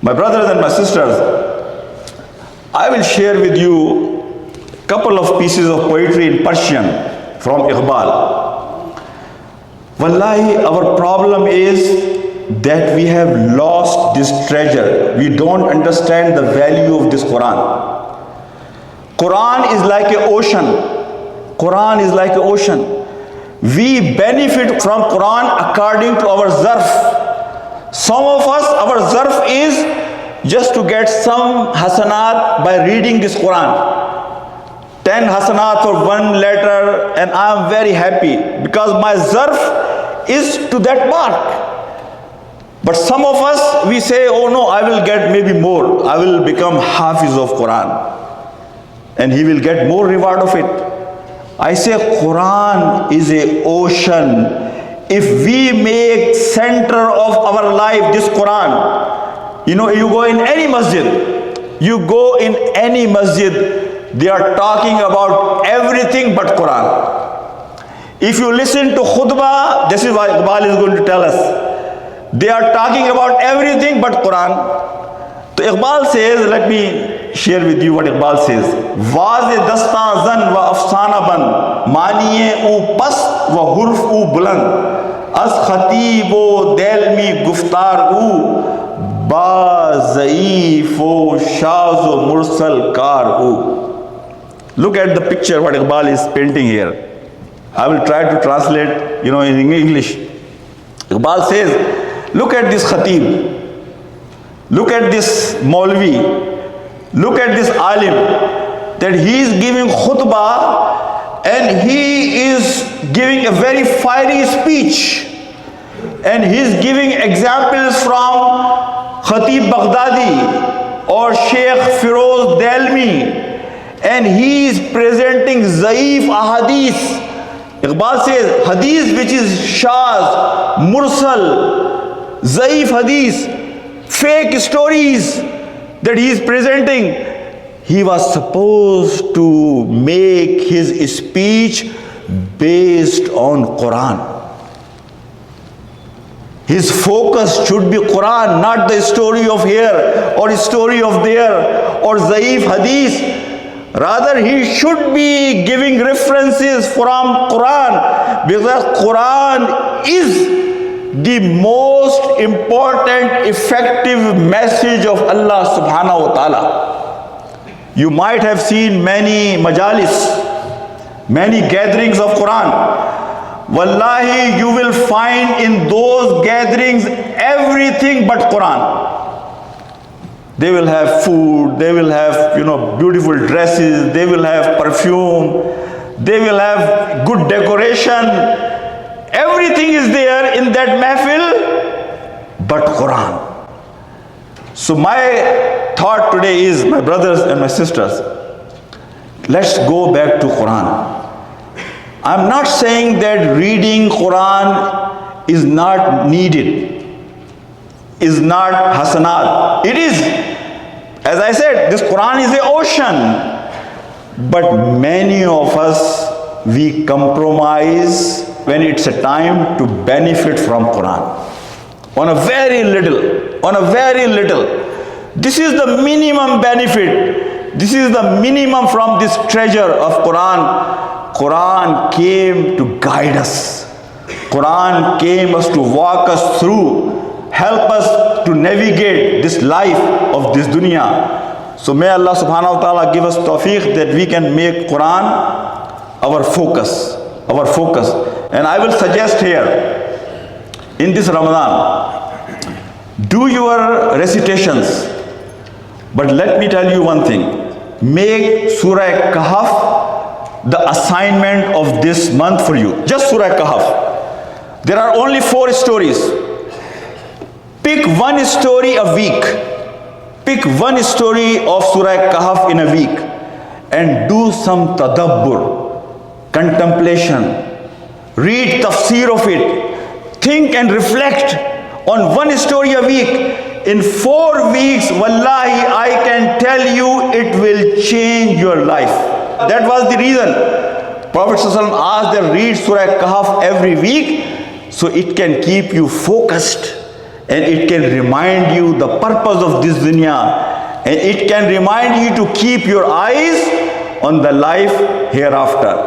My brothers and my sisters, I will share with you a couple of pieces of poetry in Persian from Iqbal. Wallahi, our problem is that we have lost this treasure. We don't understand the value of this Quran. Quran is like an ocean. Quran is like an ocean. We benefit from Quran according to our zarf. Some of us, our zarf is just to get some hasanat by reading this Quran. 10 hasanat for one letter, and I am very happy because my zarf is to that mark. But some of us, we say, oh no, I will get maybe more. I will become hafiz of Quran. And he will get more reward of it. I say Quran is an ocean. If we make center of our life this Quran, you go in any masjid, they are talking about everything but Quran. If you listen to khutbah, this is what Iqbal is going to tell us. They are talking about everything but Quran. So Iqbal says, let me share with you what Iqbal says. Vaaz dastan zan wa afsana ban, maniye u past wa hurf u buland, as khatib o delmi guftar u, ba zaif o shaz o mursal kar u. Look at the picture what Iqbal is painting here. I will try to translate, in English. Iqbal says, look at this khatib. Look at this Maulvi, look at this alim, that he is giving khutbah and he is giving a very fiery speech, and he is giving examples from Khatib Baghdadi or Sheikh Firoz Delmi, and he is presenting zaif ahadith. Iqbal says hadith which is shaz, mursal, zaif hadith, fake stories that he is presenting. He was supposed to make his speech based on Quran. His focus should be Quran, not the story of here or story of there or zaif hadith. Rather, he should be giving references from Quran, because Quran is the most important, effective message of Allah subhanahu wa ta'ala. You might have seen many majalis, many gatherings of Quran. Wallahi, you will find in those gatherings everything but Quran. They will have food, they will have, beautiful dresses, they will have perfume, they will have good decoration. Everything is there in that mahfil but Quran. So my thought today is, my brothers and my sisters, let's go back to Quran. I'm not saying that reading Quran is not needed, is not hasanat. It is. As I said, this Quran is an ocean. But many of us, we compromise when it's a time to benefit from Quran. On a very little. This is the minimum benefit. This is the minimum from this treasure of Quran. Quran came to guide us. Quran came us to walk us through, help us to navigate this life of this dunya. So may Allah subhanahu wa ta'ala give us tawfiq that we can make Quran our focus. And I will suggest here, in this Ramadan, do your recitations. But let me tell you one thing. Make Surah Kahf the assignment of this month for you. Just Surah Kahf. There are only 4 stories. Pick one story a week. Pick one story of Surah Kahf in a week and do some tadabbur, contemplation. Read tafsir of it. Think and reflect on one story a week. In 4 weeks, wallahi, I can tell you it will change your life. That was the reason Prophet ﷺ asked them, read Surah Kahf every week, so it can keep you focused and it can remind you the purpose of this dunya, and it can remind you to keep your eyes on the life hereafter.